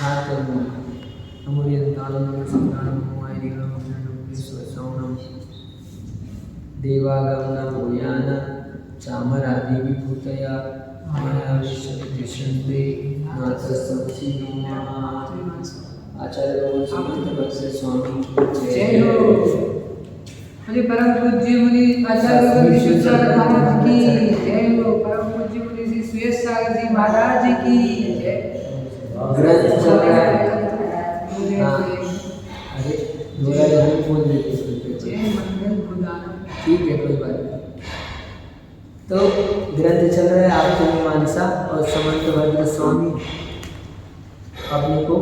हाथ और मुंह अमूल्यतालम संतानम मोहाइरिगम विश्वसौनम देवागमनम भूयान चामरादि विभूतया माया विश्वविदिशन्ते नाथसंसीनो आचार्य भगवान समर्थ भक्त स्वामी जय हो। अरे परम पूज्य मुनि आचार्य भगवान महाराज की जय हो। परम पूज्य मुनि श्री सुयश सागर जी महाराज की जय। ग्रंथ चल रहा है। अरे मेरा ध्यान बोल देते जय मंगल खुदाना। ठीक है कोई बात नहीं। तो ग्रंथ चल रहा है आपकी मीमांसा और समर्थ भक्त स्वामी अपने को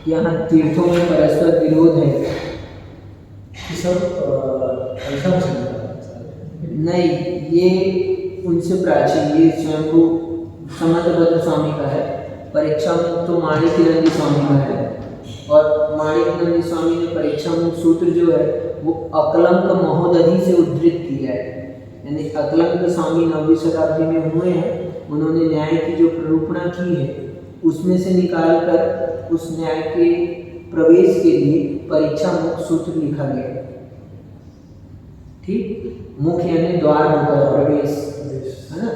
यहाँ तीर्थों में परस्पर विरोध है सब ऐसा नहीं, ये उनसे प्राचीन ये स्वयंभू समर्थ भक्त स्वामी का है। परीक्षा मुक्त तो माणिक्यनंदी स्वामी का है और माणिक्यनंदी स्वामी ने परीक्षा मुक्त सूत्र जो है वो अकलंक महोदधि से उद्धृत किया है। यानी अकलंक स्वामी 9वीं शताब्दी में हुए हैं, उन्होंने न्याय की जो प्ररूपणा की है उसमें से निकाल कर उस न्याय के प्रवेश के लिए परीक्षा मुख सूत्र लिखा गया। ठीक, मुख यानी द्वार होता है, प्रवेश है ना,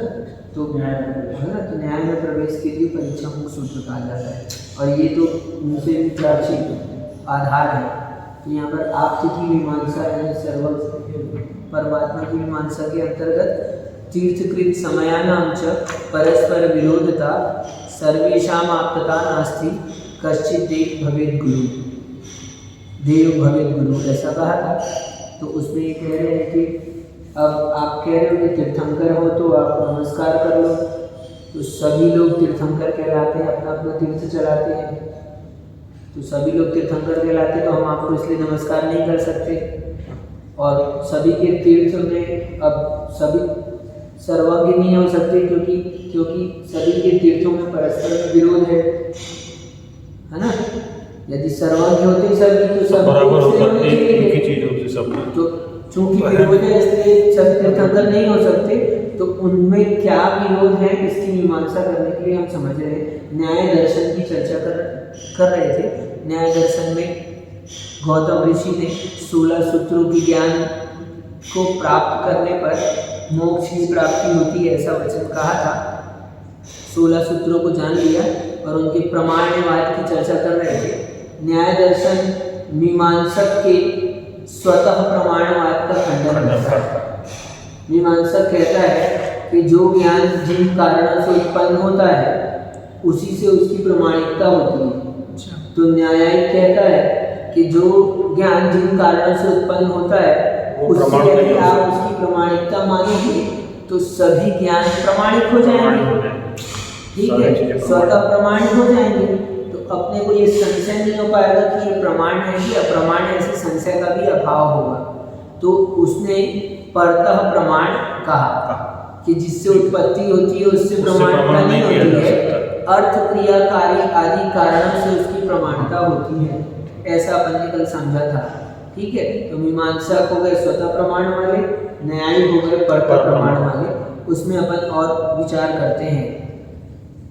तो न्याय है ना, तो न्याय में प्रवेश के लिए परीक्षा मुख सूत्र कहा जाता है और ये तो उनसे भी प्राचीन आधार है। तो यहाँ पर आपकी की मीमांसा यानी सर्व परमात्मा की मीमांसा के अंतर्गत तीर्थकृत समयानां च परस्पर विरोधता सर्वेषाम् आप्तता नास्ति कश्चित् देव भवेत् गुरु, देव भवेत् गुरु ऐसा कहा था। तो उसमें ये कह रहे हैं कि अब आप कह रहे हो कि तीर्थंकर हो तो आप नमस्कार कर लो, तो सभी लोग तीर्थंकर कहलाते हैं, अपना अपना तीर्थ चलाते हैं, तो सभी लोग तीर्थंकर कहलाते हैं, तो हम आपको इसलिए नमस्कार नहीं कर सकते। और सभी के तीर्थ में अब सभी सर्वज्ञ नहीं हो सकते क्योंकि सभी के तीर्थों में परस्पर विरोध है ना। यदि सर्वज्ञ होते सभी तो सब बराबर होता, एक ही चीज होती सब, तो चूंकि विरोध है इसलिए सब तीर्थंकर नहीं हो सकते। तो उनमें क्या विरोध है इसकी मीमांसा करने के लिए हम समझ रहे हैं, न्याय दर्शन की चर्चा कर रहे थे। न्याय दर्शन में गौतम ऋषि ने 16 सूत्रों की ज्ञान को प्राप्त करने पर मोक्ष की प्राप्ति होती है ऐसा वचन कहा था। 16 सूत्रों को जान लिया और उनके प्रमाणवाद की चर्चा कर रहे थे। न्याय दर्शन मीमांसक के स्वतः प्रमाणवाद का खंडन करता है। मीमांसक कहता है कि जो ज्ञान जिन कारणों से उत्पन्न होता है उसी से उसकी प्रमाणिकता होती है। तो न्यायिक कहता है कि जो ज्ञान जिन कारणों से उत्पन्न होता है उससे यदि आप उसकी प्रमाणिकता मानोगे तो सभी ज्ञान प्रमाणिक हो जाएंगे। ठीक है, स्वतः प्रमाणिक हो जाएंगे। तो अपने को ये संशय नहीं हो पाएगा कि ये प्रमाण है कि अप्रमाण है, ऐसे संशय का भी अभाव होगा। तो उसने परतः प्रमाण कहा कि जिससे उत्पत्ति होती है उससे प्रमाणिकता नहीं होती है, अर्थ क्रिया कार्य आदि कारणों से उसकी प्रमाणता होती है, ऐसा अपन ने कल समझा था। ठीक है, तो मीमांसक हो गए स्वतः प्रमाण वाले, न्यायिक हो गए परतः प्रमाण वाले। उसमें अपन और विचार करते हैं।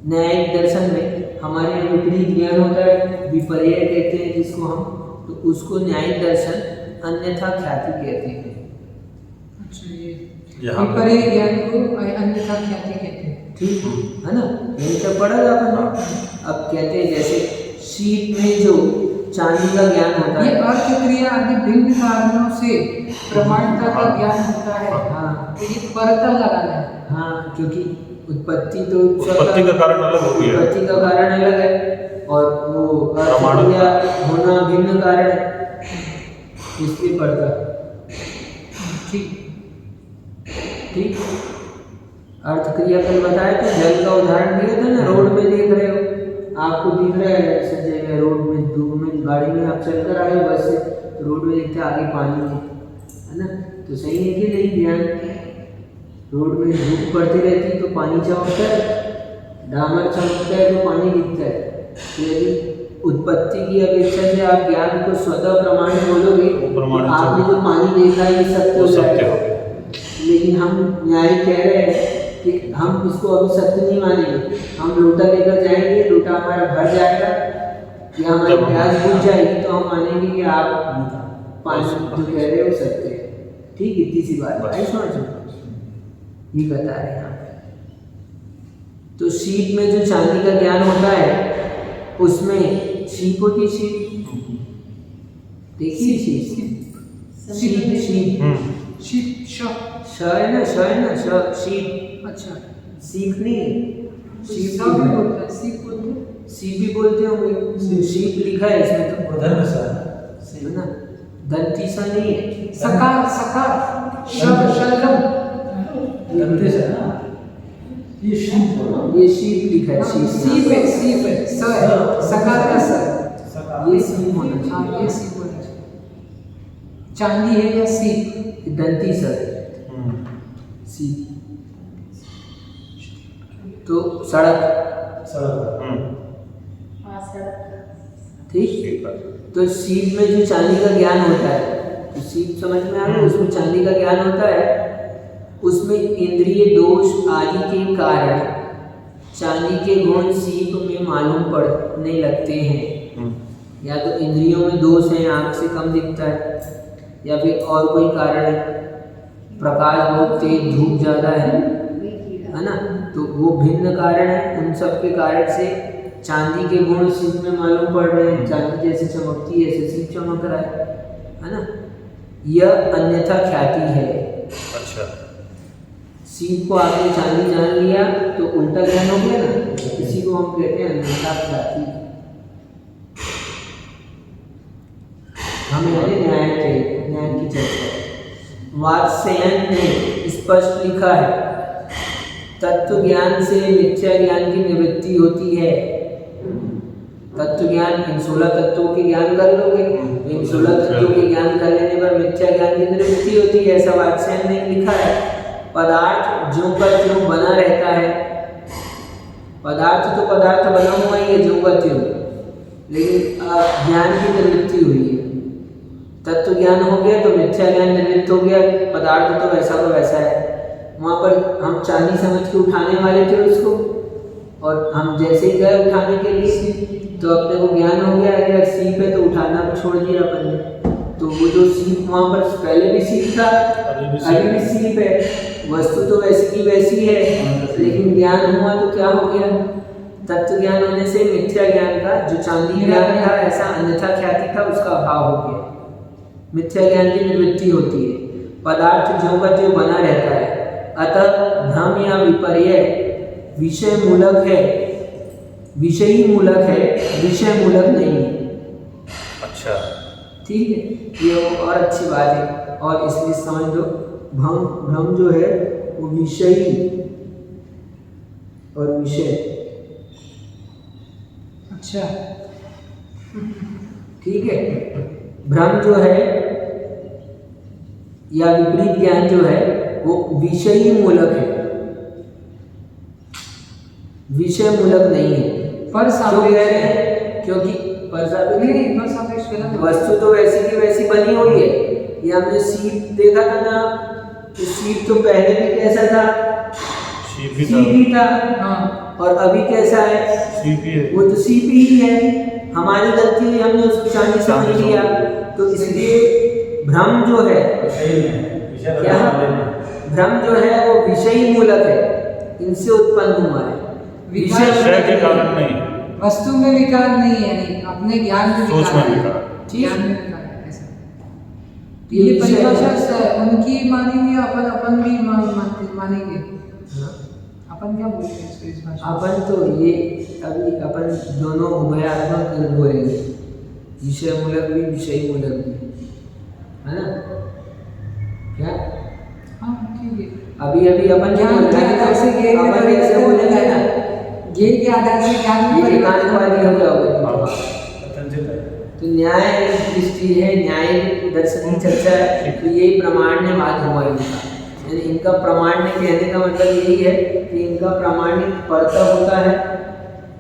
न्यायिक दर्शन में हमारे विपरीत ज्ञान होता है, विपर्य कहते हैं जिसको हम, तो उसको न्यायिक दर्शन अन्यथा ख्याति कहते हैं। अच्छा, ये विपर्य ज्ञान को अन्यथा ख्याति कहते हैं। ठीक है ना, यही तो पढ़ा था अपन। अब कहते हैं जैसे शीत में जो चांदी का ज्ञान होता है, ये अर्थ क्रिया आदि भिन्न कारणों से प्रमाणता का ज्ञान होता है। हाँ, तो ये परतः लगाना है। हाँ, क्योंकि उत्पत्ति का कारण अलग हो गया, उत्पत्ति का कारण अलग है और वो अर्थ क्रिया होना भिन्न कारण है, इसलिए पड़ता। ठीक, अर्थ क्रिया कल बताया था, जल का उदाहरण दिया था ना। रोड में देख रहे हो, आपको दिख रहा है संजय में, रोड में धूप में गाड़ी में आप चलकर आए बस से, तो रोड में दिखता है आगे पानी है ना। तो सही है कि नहीं ज्ञान? रोड में धूप पड़ती रहती तो पानी चमकता है, डामर चमकता है तो पानी दिखता है। तो यदि उत्पत्ति की अपेक्षा से आप ज्ञान को स्वतः प्रमाण बोलोगे, आपने जो पानी देखा है ये सत्य हो जाएगा। लेकिन हम न्याय कह रहे हैं कि हम इसको अभी सत्य नहीं मानेंगे, हम लोटा लेकर जाएंगे, लोटा हमारा भर जाएगा या हमारी प्यास बुझ जाएगी तो हम मानेंगे कि आप पानी जो कह रहे हो सत्य है। ठीक, इतनी सी बात है, समझ ये बता रहे हैं यहाँ पे। तो शीप में जो चांदी का ज्ञान होता है उसमें शीप होती, शीप देखिए, शीप है ना, शीप, अच्छा सीप नहीं है, शीप भी बोलते होंगे, शीप लिखा है इसमें तो है ना, दंतीसा नहीं है, ये शीप लिखा है, शीप है, सकार का सर, ये शीप होना चाहिए, ये सीप होना चाहिए। चांदी है या सीप? दंती सर सीप। तो सड़क, ठीक। तो सीप में जो चांदी का ज्ञान होता है, तो सीप समझ में आ गया, उसमें चांदी का ज्ञान होता है, उसमें इंद्रिय दोष आदि के कारण चांदी के गुण सीप में मालूम पड़ने लगते हैं। या तो इंद्रियों में दोष है, आंख से कम दिखता है, या फिर और कोई कारण है, प्रकाश बहुत तेज, धूप ज़्यादा है ना, तो वो भिन्न कारण है। उन सब के कारण से चांदी के गुण सीप में मालूम पड़ रहे हैं, चांदी जैसे चमकती है ऐसे सीप चमक रहा है ना। यह अन्यथा ख्याति है। अच्छा, सीप को आपने चांदी जान लिया तो उल्टा ज्ञान हो गया ना, इसी को हम कहते हैं अन्यथा ख्याति। हम न्याय की चर्चा। वात्स्यायन ने स्पष्ट लिखा है, तत्व ज्ञान से मिथ्या ज्ञान की निवृत्ति होती है। तत्व ज्ञान, इन 16 तत्वों के ज्ञान कर लोगे, इन 16 तत्वों के ज्ञान कर लेने पर मिथ्या ज्ञान की निवृत्ति होती है, ऐसा वात्स्यायन ने लिखा है। पदार्थ ज्यों का त्यों बना रहता है, पदार्थ तो पदार्थ बना हुआ ही है ज्यों का त्यों, लेकिन ज्ञान की निवृत्ति हुई है। तत्व ज्ञान हो गया तो मिथ्या ज्ञान निवृत्त हो गया, पदार्थ तो वैसा का वैसा है। वहाँ पर हम चांदी समझ के उठाने वाले थे उसको, और हम जैसे ही गए उठाने के लिए तो अपने को ज्ञान हो गया अगर सीप है तो उठाना भी छोड़ दिया अपन ने। तो वो जो सीप वहाँ पर पहले भी सीप था, अभी भी सीप है, वस्तु तो वैसी की वैसी है, लेकिन ज्ञान हुआ तो क्या हो गया, तत्व ज्ञान होने से मिथ्या ज्ञान का, जो चांदी ज्ञान था ऐसा अन्यथा ख्याति था, उसका अभाव हो गया, मिथ्या ज्ञान की निवृत्ति होती है। पदार्थ ज्यों का त्यों बना रहता है, अतः भ्रम या विपर्य विषय मूलक है, विषयी मूलक है, विषय मूलक नहीं है। अच्छा, ठीक है, ये और अच्छी बात है, और इसलिए समझ लो भ्रम जो है वो विषयी और विषय। अच्छा, ठीक है, भ्रम जो है या विपरीत ज्ञान जो है वो विषयी मूलक है, विषय मूलक नहीं है। पर क्योंकि वस्तु तो वैसी की वैसी बनी हुई है। ये हमने सीप देखा था ना, तो सीप तो पहले भी कैसा था, सीप ही था, हाँ, और अभी कैसा है, सीप ही है, वो तो सीप ही है। हमारी गलती है, हमने उसको चांदी समझ लिया, तो इसलिए भ्रम जो है, क्या भ्रम जो है वो विषयी मूलक है, इनसे उत्पन्न हुआ है, विषय के कारण नहीं, वस्तु में विकार नहीं है, नहीं अपने ज्ञान में विकार है, ज्ञान में विकार है, ऐसा। ये परिभाषा उनकी मानेंगे, अपन भी मानेंगे। अपन क्या बोलते हैं इसको, इस भाषा? अपन तो ये अभी अपन दोनों उभयात्मक बोलेंगे, विषय मूलक भी विषयी मूलक भी, है ना, क्या? हाँ, ठीक है। अभी अपन क्या बोल रहे हैं, से कैसे बोलेंगे ना, ये के आधार से ज्ञान में परिभाषा हो जाओगे। तो न्याय दृष्टि है, न्याय दर्शन की चर्चा है, तो यही प्रमाण्यवाद हुआ इनका, यानी इनका प्रमाण्य कहने का मतलब यही है कि इनका प्रमाणिक परता होता है।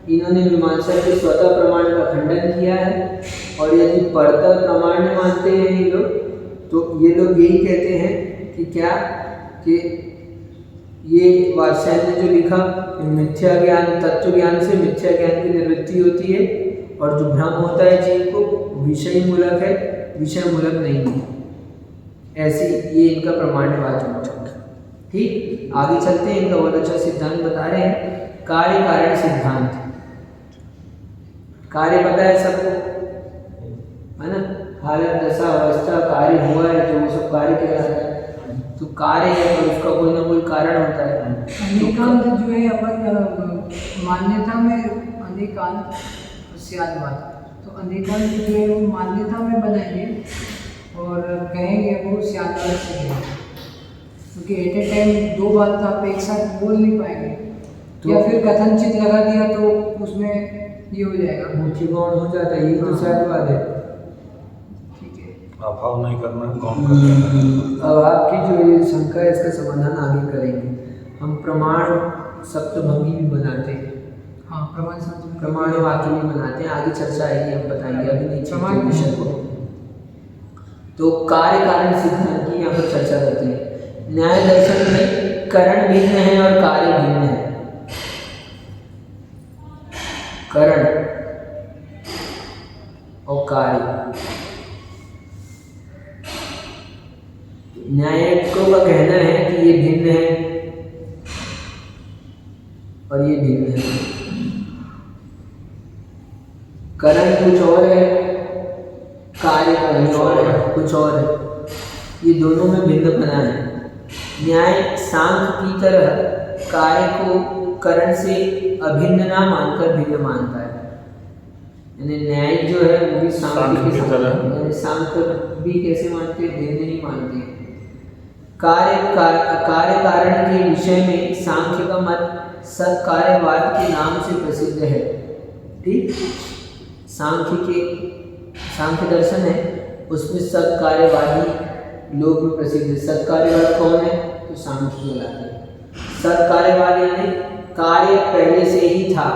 इन्होंने मीमांसा के स्वतः प्रमाण का खंडन किया है, और यदि परता प्रमाण्य मानते हैं ये लोग, तो ये लोग यही कहते हैं कि क्या, कि ये वात्स्यायन ने जो लिखा, मिथ्या ज्ञान, तत्व ज्ञान से मिथ्या ज्ञान की निवृत्ति होती है, और जो भ्रम होता है जीव को विषय मूलक है, विषय मूलक नहीं है। ऐसी ये इनका प्रमाणवाद है। ठीक, आगे चलते हैं। इनका बहुत अच्छा सिद्धांत बता रहे हैं, कार्य कारण सिद्धांत। कार्य पता है सबको, है ना, हालत, दशा, अवस्था, कार्य हुआ है जो वो सब कार्य कहलाता है। तो कार्य है तो उसका कोई ना कोई कारण होता है। अनेकांत जो है अपन मान्यता में अनेकांत स्यादवाद, तो अनेकांत जो है वो मान्यता में बनाएंगे और कहेंगे वो स्यादवाद से है, क्योंकि एट ए टाइम दो बात तो आप एक साथ बोल नहीं पाएंगे, तो या फिर कथनचित लगा दिया तो उसमें ये हो जाएगा, मुख्य गौण हो जाता है। ये तो स्यादवाद है। ठीक है। अभाव नहीं करना, गौण करना। अब आपकी जो ये शंका है इसका समाधान आगे करेंगे। हम प्रमाण सप्तभंगी भी बनाते हैं, हाँ, प्रमाण शब्द प्रमाण वाक्य भी बनाते हैं, आगे चर्चा आएगी, हम बताएंगे, अभी नहीं प्रमाण छेड़ते विषय को। तो कार्य कारण सिद्धांत की यहाँ पर चर्चा करते हैं। न्याय दर्शन में करण भिन्न है और कार्य भिन्न है। करण और कार्य, न्यायिकों का कहना है कि ये भिन्न है और ये भिन्न है। करण कुछ और है, कार्य कहीं और है, कुछ और है। ये दोनों में भिन्नपना है। न्याय सांख्य की तरह कार्य को करण से अभिन्न ना मानकर भिन्न मानता है। यानी न्याय जो है वो भी सांख्य की तरह, यानी सांख्य भी कैसे मानते हैं, भिन्न नहीं मानते। कार्य कारण के विषय में सांख्य का मत सत्कार्यवाद के नाम से प्रसिद्ध है। ठीक, सांख्य दर्शन है, उसमें सत्कार्यवादी लोग में प्रसिद्ध है। सत्कार्यवाद कौन है, तो सांख्य कहलाते हैं। सत्कार्यवाद यानी कार्य पहले से ही था।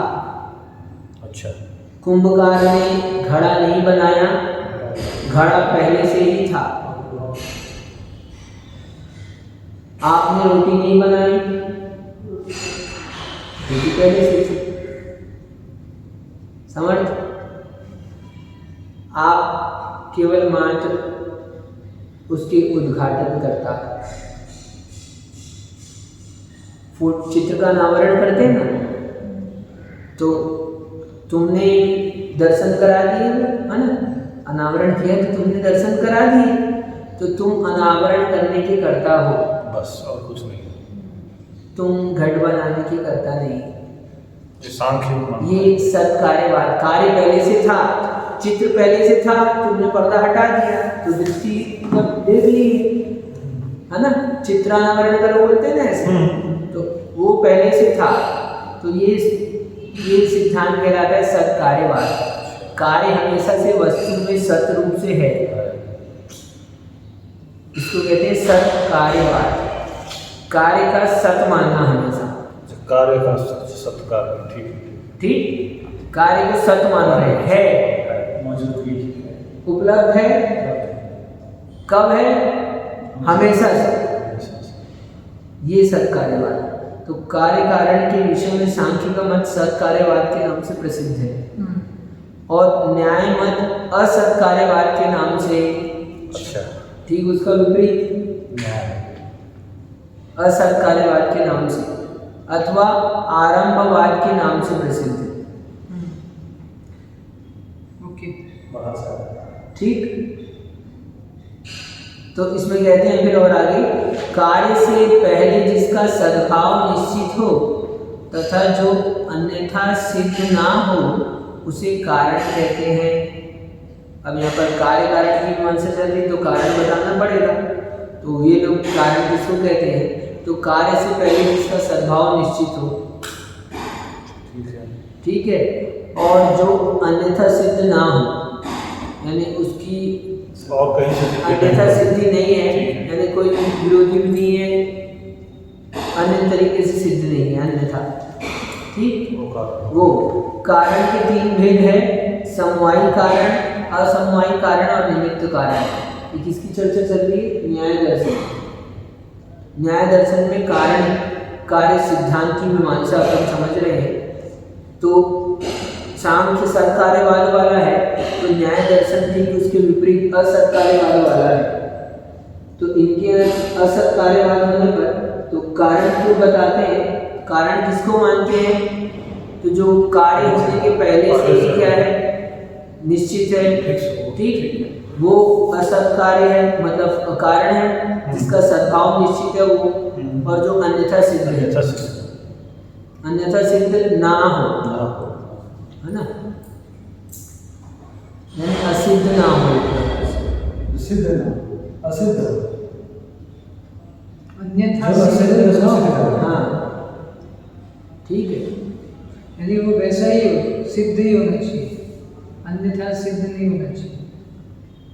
अच्छा, कुंभकार ने घड़ा नहीं बनाया, घड़ा पहले से ही था। आपने रोटी नहीं बनाई, रोटी पहले से थी। समझ, आप केवल मात्र उसके उद्घाटन करता। चित्र का अनावरण करते हैं ना, तो तुमने दर्शन करा दिए, है ना, अनावरण किया तो तुमने दर्शन करा दिए, तो तुम अनावरण करने के कर्ता हो, बस और कुछ नहीं। तुम घट बनाने के कर्ता नहीं। ये सांख्य, ये सत्कार्यवाद, कार्य पहले से था, चित्र पहले से था, तुमने पर्दा हटा दिया तो दृष्टि देख ली, है ना, चित्रानावरण करो बोलते हैं ना ऐसे, तो वो पहले से था। तो ये सिद्धांत कहलाता है सत्कार्यवाद। कार्य हमेशा से वस्तु में सत रूप से है, इसको कहते हैं सत्कार्यवाद। कार्य का सत मानना हमेशा, कार्य का सत्कार। ठीक, ठीक, कार्य को सत मान रहे है, मौजूदगी उपलब्ध है, कब है, हमेशा से। ये सत्कार्यवाद। तो कार्य कारण के विषय में सांख्य का मत सत्कार्यवाद के नाम से प्रसिद्ध है, और न्याय मत असत्कार्यवाद के नाम से। अच्छा, ठीक, उसका विपरीत असत्कार्यवाद के नाम से अथवा आरंभवाद के नाम से प्रसिद्ध है। ओके, ठीक, तो इसमें कहते हैं फिर और आगे, कार्य से पहले जिसका सद्भाव निश्चित हो तथा जो अन्यथा सिद्ध ना हो उसे कारण कहते हैं। अब यहाँ पर कार्य कारण की मान से चल रही तो कारण बताना पड़ेगा, तो ये लोग कारण किसको कहते हैं, तो कार्य से पहले जिसका सद्भाव निश्चित हो, ठीक है, और जो अन्यथा सिद्ध ना हो, यानी उसकी और कहीं से अन्यथा सिद्धि नहीं है, यानी कोई विरोधी भी नहीं है, अन्य तरीके से सिद्ध नहीं है, अन्यथा। ठीक, वो कारण के तीन भेद है, समवायी कारण, असमवायी कारण और निमित्त कारण। ये किसकी चर्चा चल रही है, न्याय दर्शन। न्याय दर्शन में कार्य सिद्धांत की मीमांसा अपन समझ रहे हैं, तो सांख्य सत्कार्यवाद वाला है, तो न्याय दर्शन ठीक उसके विपरीत असत्कार्यवाद वाला है। तो इनके असत्कार्यवाद होने पर तो कारण क्यों बताते हैं, कारण किसको मानते हैं, तो जो कार्य होने के पहले से ही क्या है, निश्चित है, ठीक, वो असत्कार्य है, मतलब कारण है जिसका सद्भाव निश्चित है वो, और जो अन्यथा सिद्ध है, अन्यथा सिद्ध ना हो, है ना, यानी असिद्ध ना हो, सिद्ध ना असिद्ध, अन्यथा जो असिद्ध है उसको सिद्ध करना। हाँ ठीक है, यानी वो वैसा ही हो, सिद्ध ही होना चाहिए, अन्यथा सिद्ध नहीं होना चाहिए,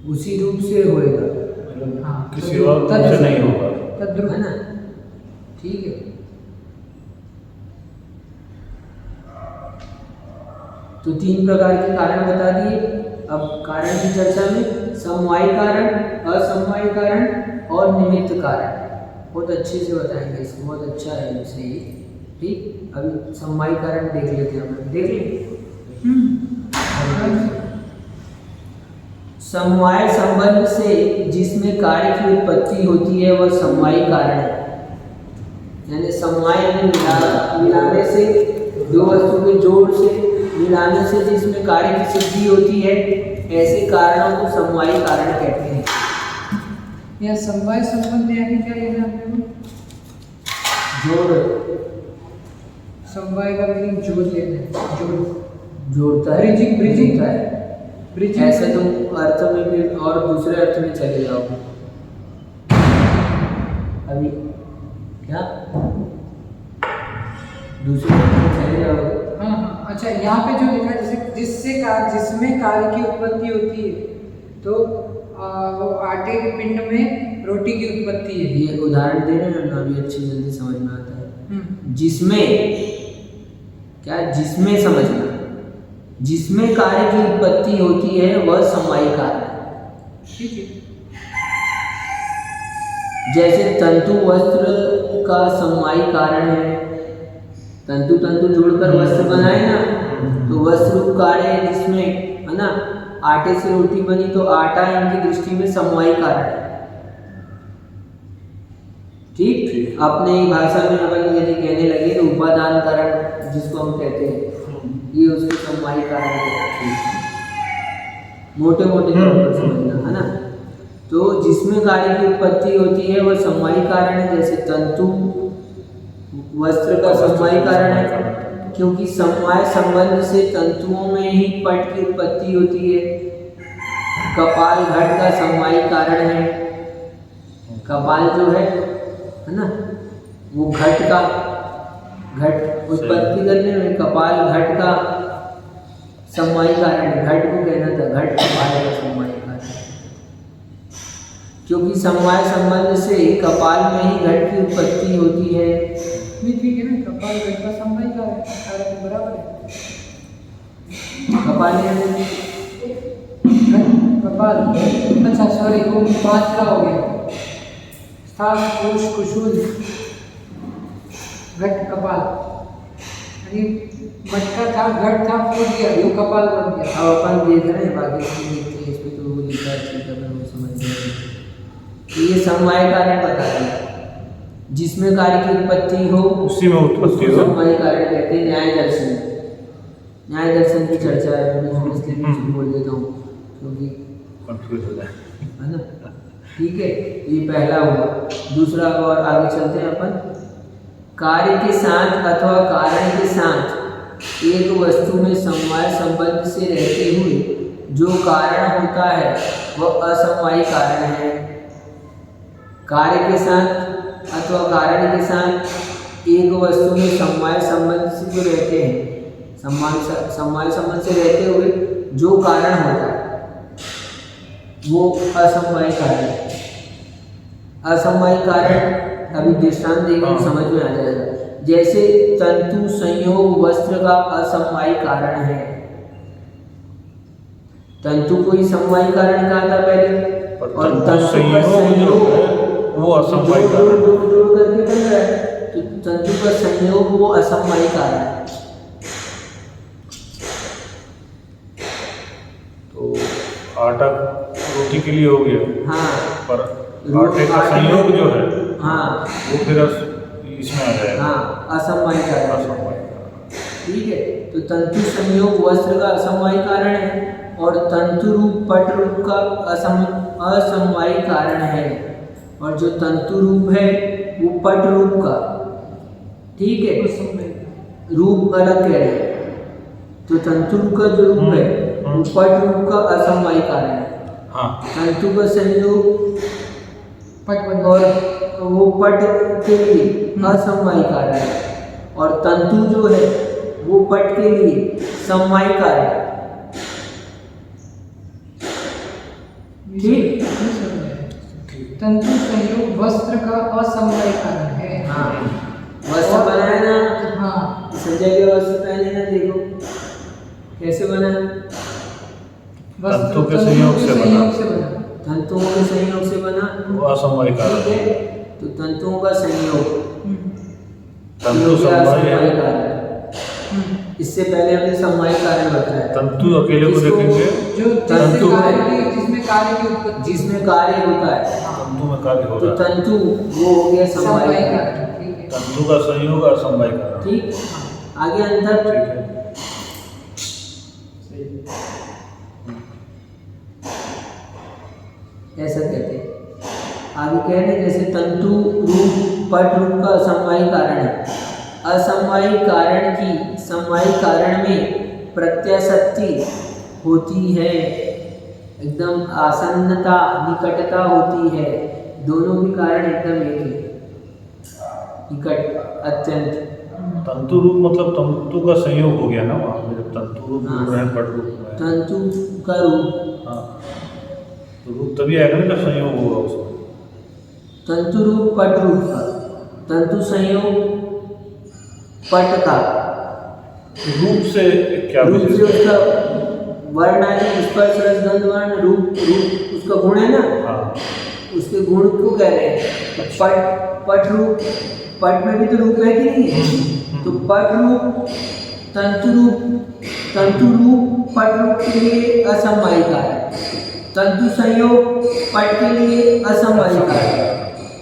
उसी रूप से होएगा, हाँ, किसी और रूप से नहीं होगा। तद्रुप है ना, ठीक है। तो 3 प्रकार के कारण बता दिए। अब कारण की चर्चा में समवायी कारण, असमवायी कारण और निमित्त कारण बहुत अच्छे से बताएंगे, इसको बहुत अच्छा है विषय ये, ठीक। अभी समवायी कारण देख लेते हैं, हम देख लें। समवाय संबंध से जिसमें कार्य की उत्पत्ति होती है वह समवायी कारण है, यानी समवाय में मिलाने से, दो वस्तु के जोड़ से मिलाने से जिसमें कार्य की सिद्धि होती है, ऐसे कारणों को समवायी कारण कहते हैं। यहाँ समवाय संबंध यानी क्या लेना आपने, जोड़, समवाय का मीनिंग जोड़ लेना है, जोड़ता है, ब्रिजिंग है, ऐसे तुम अर्थ में भी और दूसरे अर्थ में चले जाओ। अभी क्या दूसरे अर्थ में चले जाओगे? हाँ, अच्छा, यहाँ पे जो लिखा है जैसे जिसमें कार्य की उत्पत्ति होती है, तो वो आटे के पिंड में रोटी की उत्पत्ति है। ये उदाहरण दे रहे हैं ना, अभी अच्छी जल्दी समझ में आता है। जिसमें क्या, जिसमें समझना, जिसमें कार्य की उत्पत्ति होती है वह समवायी कारण है, ठीक है। जैसे तंतु वस्त्र का समवायी कारण है, तंतु जोड़कर वस्त्र बनाए ना, तो वस्त्र रूप कार्य है जिसमें, है ना, आटे से रोटी बनी तो आटा इनकी दृष्टि में समवायी कारण है, ठीक। अपने ही भाषा में अपन यदि कहने लगे तो उपादान कारण जिसको हम कहते हैं, ये उसके समवायी कारण है, मोटे तौर पर समझना, है ना। तो जिसमें कार्य की उत्पत्ति होती है वह समवायी कारण है, जैसे तंतु वस्त्र का समवायी कारण है, क्योंकि समवाय संबंध से तंतुओं में ही पट की उत्पत्ति होती है। कपाल घट का समवायी कारण है, कपाल जो है ना, वो घट उत्पत्ति करने में कपाल घट का समवायी कारण है, घट को कहना था, घट कपाल का समवायी कारण है, क्योंकि समवाय संबंध से कपाल में ही घट की उत्पत्ति होती है। ठीक है ना, कपाल घट का समवायी कारण तो बराबर है। कपाल कपाल, अच्छा सॉरी, वो 5 हो गया, स्थान कोश कुशुल घट कपाल, यानी मटका था, घट था, फूट गया, वो कपाल बन गया। अब अपन देख रहे हैं, बाकी देखते हैं, इसमें तो वो लिखा है, ठीक है, वो समझ गए। तो ये समवाय कारण बताते हैं, जिसमें कार्य की उत्पत्ति हो उसी में उत्पत्ति हो, समवाय कारण कहते हैं। न्याय दर्शन की चर्चा है, मैं इसलिए बीच में बोल देता हूँ क्योंकि कंफ्यूज हो जाए, है ना, ठीक है। ये पहला हुआ। दूसरा और आगे चलते हैं अपन, कार्य के साथ अथवा कारण के साथ एक वस्तु में समवाय संबंध से रहते हुए जो कारण होता है वह असमवायी कारण है। कार्य के साथ अथवा कारण के साथ एक वस्तु में समवाय संबंध से जो रहते हैं, समवाय संबंध से रहते हुए जो कारण होता है वो असमवायी कारण है। असमवायी कारण अभी दृष्टांत देकर समझ में आ जाएगा। जैसे तंतु संयोग वस्त्र का असमवायी कारण है। तंतु को ही समवायी कारण कहा था पहले, और तंतु का संयोग वो असमवायी कारण जोड़ करके बन रहा है, तो तंतु का संयोग वो असमवायी कारण है। तो आटा रोटी के लिए हो गया, हाँ पर आटे का संयोग जो है हाँ वो फिर इसमें आ जाएगा। हाँ असमवायी कारण है। असमवायी। ठीक है, तो तंतु संयोग वस्त्र का असमवायी कारण है और तंतु रूप पट रूप का असमवायी कारण है। और जो तंतु रूप है वो पट रूप का, ठीक है, रूप अलग कह रहे हैं। तो तंतु रूप का जो रूप है वो पट रूप का असमवायी कारण है। हाँ, तंतु का संयोग पट और वो पट के लिए असमवायी कारण है और तंतु जो है वो पट के लिए समवायी कारण है। ठीक, तंतु संयोग वस्त्र का असमवायी कारण है। हाँ वस्त्र बनाया ना, हाँ संजय के वस्त्र पहने ना, देखो कैसे बना, तंतु के संयोग से बना। तंतुओं के संयोग से बना, वो असमवायी कारण ठीक है। है। तो तंतुओं का संयोग तंतु ये समवायी असमवायी है। कारण है। इससे पहले हमने समवायी कारण बताया। तंतु अकेले को इसको- देखेंगे, जो तंतु जिसमें कार्य की उत्पत्ति, जिसमें कार्य होता है, तंतु में कार्य हो तो रहा है। तंतु वो हो गया समवायी समवायी कारण। कारण, ठीक है। तंतु का संयोग असमवायी कारण। ठीक, आगे अंतर। ठीक है। ऐसा कहते हैं। आगे कह रहे हैं जैसे तंतु रूप पट रूप का असमवायी कारण है। असमवायी कारण की समवायी कारण में प्रत्याशक्ति होती है, एकदम आसन्नता निकटता होती है। दोनों भी कारण एकदम एक ही, निकट, अत्यंत। तंतु रूप मतलब तंतु का संयोग हो गया ना वहाँ पे, जब तंतु रूप हाँ। बोल रहे हैं, पट रूप में। तंतु का रूप, हाँ, तो रूप तभी आएगा ना जब संयोग होगा उसका। तंतु रूप पट रूप का, तंतु संयोग पट का, रूप से क्या रूप से विशेषता है? उसका वर्ण आदि स्पर्श रस गंध वर्ण रूप, रूप उसका गुण है ना, हाँ, उसके गुण को कह रहे हैं। पट रूप, पट में भी तो रूप है कि नहीं है? तो पट रूप तंतु रूप पट रूप के लिए असमवायी कारण, तंतु संयोग पट के लिए असमवायी कारण,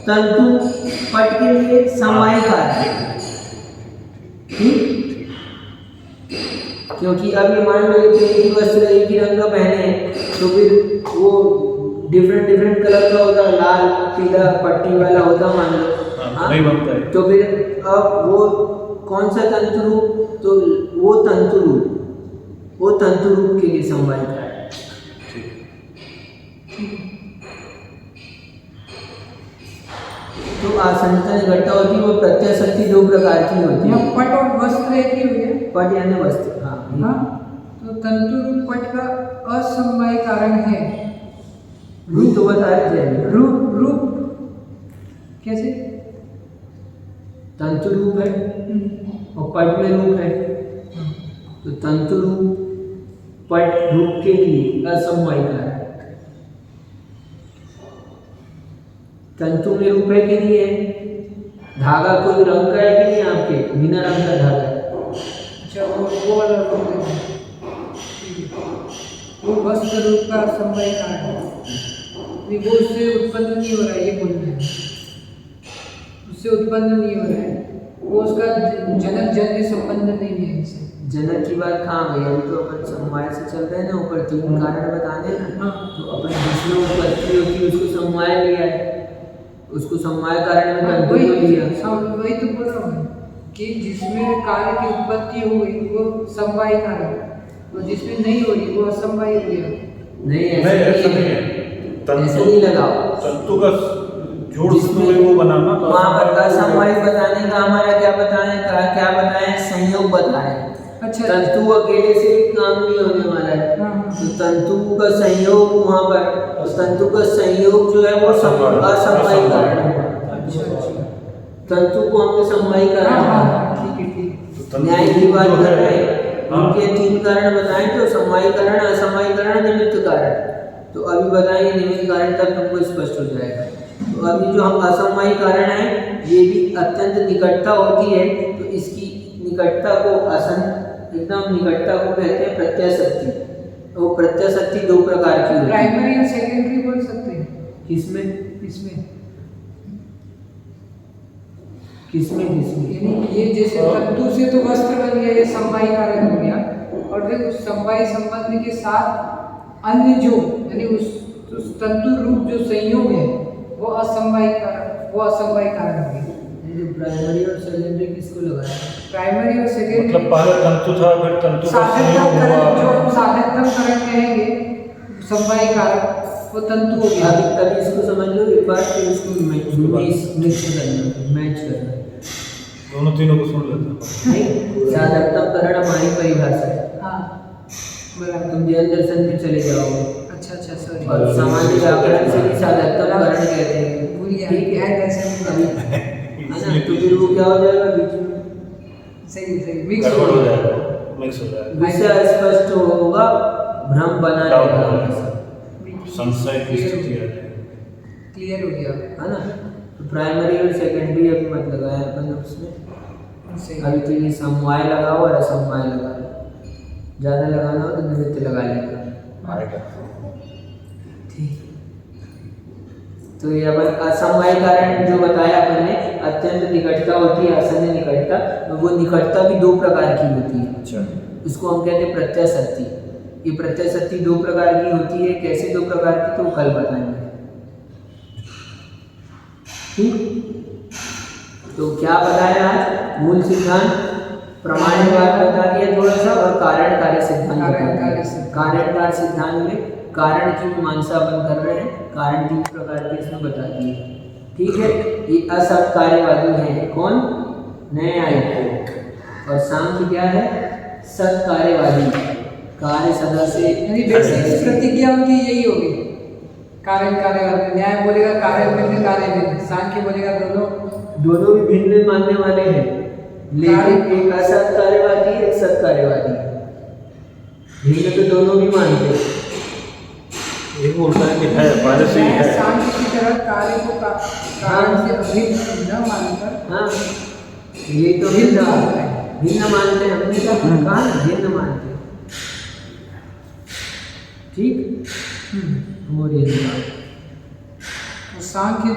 तंतु पट के लिए समवायी कारण। ठीक, क्योंकि अब ये मान लो एक ही वस्त्र एक ही रंग का पहने हैं, तो फिर वो डिफरेंट कलर का होता, लाल पीला पट्टी वाला होता मान लो, हाँ, नहीं बनता है। तो फिर अब वो कौन सा तंतु रूप, तो वो तंतु रूप के लिए समवायी कारण। तो आसन्नता निकटता होती है, वो प्रत्याशक्ति दो प्रकार की होती है। यहाँ पट और वस्त्र एक ही हो गया। पट यानी वस्त्र, हाँ हाँ, तो तंतु रूप पट का असमवायी कारण है। रूप तो बता रहे थे, रूप कैसे? तंतु रूप है और पट में रूप है, तो तंतु रूप पट रूप के लिए असमवायी कारण। तंतु में रूप है कि नहीं है? धागा कोई रंग का है कि नहीं आपके? बिना रंग का धागा है। अच्छा, वो वाला रूप है। ठीक है। वो वस्त्र रूप का समवायी कारण है। नहीं, वो उससे उत्पन्न नहीं हो रहा है, ये बोलना है। उससे उत्पन्न नहीं हो रहा है, वो उसका जनक जन्य संबंध नहीं है इससे। जनक की बात कहाँ गई? अभी तो अपन समवाय से चल रहे हैं ना, ऊपर तीन कारण बताने ना। हाँ। तो अपन जिसमें उत्पत्ति होती है उसको समवाय लिया है, उसको समवाय कारण में तंतु को लिया। वही तो बोल रहा हूँ कि जिसमें कार्य की उत्पत्ति हो गई वो समवायी कारण, और जिसमें नहीं हो रही वो असमवायी हो गया। नहीं नहीं, ऐसा नहीं है। ऐसे नहीं लगाओ। तंतु का जोड़ सूत्र वही वो बनाना, तो वहाँ पर असमवायी असमवायी बताने का हमारा क्या बताएं, संयोग बताएं। अच्छा, तंतु अकेले से भी काम नहीं होने वाला है। हाँ। तो तंतु का संयोग वहाँ पर, उस तंतु का संयोग जो है वो असमवायी कारण है। अच्छा। तंतु को हमने समवायी कारण हाँ, कहा। ठीक है, ठीक है। न्याय की बात कर रहे हैं, हाँ। उनके तीन कारण बताएं, तो समवायी कारण, असमवायी कारण, निमित्त कारण। तो अभी बताएंगे निमित्त कारण, तब तुमको स्पष्ट हो जाएगा। तो अभी जो हम असमवायी कारण है, ये भी अत्यंत निकटता होती है, तो इसकी निकटता को एकदम निकटता को कहते हैं प्रत्याशक्ति। तो प्रत्याशक्ति दो प्रकार की होती है। प्राइमरी और सेकेंडरी बोल सकते हैं किसमें इसमें, किसमें यानी ये जैसे तंतु से तो वस्त्र बन गया, ये समवायी कारक हो गया, और फिर उस समवायी संबंध के साथ अन्य जो यानी उस तंतु रूप जो संयोग है वो असमवायी कारक हो गया। जो प्राइमरी और सेकेंडरी किसको लगाया? प्राइमरी और सेकेंडरी मतलब पहले तंतु था, फिर तंतु का संयोग हुआ। जो हम साधनतम करण कहेंगे समवायी कारक, वो तंतु हो गया। अभी इसको समझ लो एक बार, फिर इसको मिक्स करना, मैच करना। दोनों तीनों को सुन लेते नहीं, साधकतम करण हमारी परिभाषा है। हाँ बराबर। तुम जैन दर्शन में चले जाओ अच्छा सॉरी, और सामान्य व्याकरण से भी साधकतम करण कहते हैं। भूल गया, ठीक क्या है, दर्शन अभी है ना, तो फिर वो क्या हो जाएगा बीच में, सही मिक्स गड़बड़ हो जाएगा, मिक्स हो जाएगा, विषय स्पष्ट होगा, भ्रम बना रहेगा, संशय की स्थिति आ जाएगी। क्लियर हो गया है ना। तो प्राइमरी और सेकेंडरी अभी मत लगाया अपन उसमें। सही। अभी तो ये समवाय लगाओ और असमवाय लगा लो, ज़्यादा लगाना हो तो निमित्त लगा लेना। आएगा। ठीक, तो ये अपन असमवाय कारण जो बताया अपन ने, अत्यंत निकटता होती है, आसन्न निकटता, तो वो निकटता भी दो प्रकार की होती है। अच्छा, उसको हम कहते हैं प्रत्याशक्ति। ये प्रत्याशक्ति दो प्रकार की होती है, कैसे दो प्रकार की तो कल बताएंगे। ठीक, तो क्या बताया आज? मूल सिद्धांत, प्रमाणवाद बता दिया थोड़ा सा, और कारण कार्य सिद्धांत बता दिया। कारण कार्य सिद्धांत में कारण की मीमांसा अपन कर रहे हैं, कारण तीन प्रकार के इसमें बता दिए। ठीक है, ये असत कार्यवादी है कौन? न्यायिक। और सांख्य क्या है? सत कार्यवादी, कार्य सदा से यानी बेसिक प्रतिज्ञा उनकी यही होगी, कारण कार्यवादी। न्याय बोलेगा कार्य भिन्न कार्य भिन्न, सांख्य बोलेगा दोनों भी भिन्न मानने वाले हैं, लेकिन एक असत कार्यवादी, एक सत कार्यवादी। भिन्न तो दोनों भी मानते हैं। एक बोलता है कि है, पहले से ही है। सांख्य की तरह कार्य को कारण से अभिन्न न मानकर, हाँ, ये तो भिन्न मानते हैं, भिन्न मानते हैं। हमने क्या कहा ना, भिन्न मानते हैं। ठीक, और ये सांख्य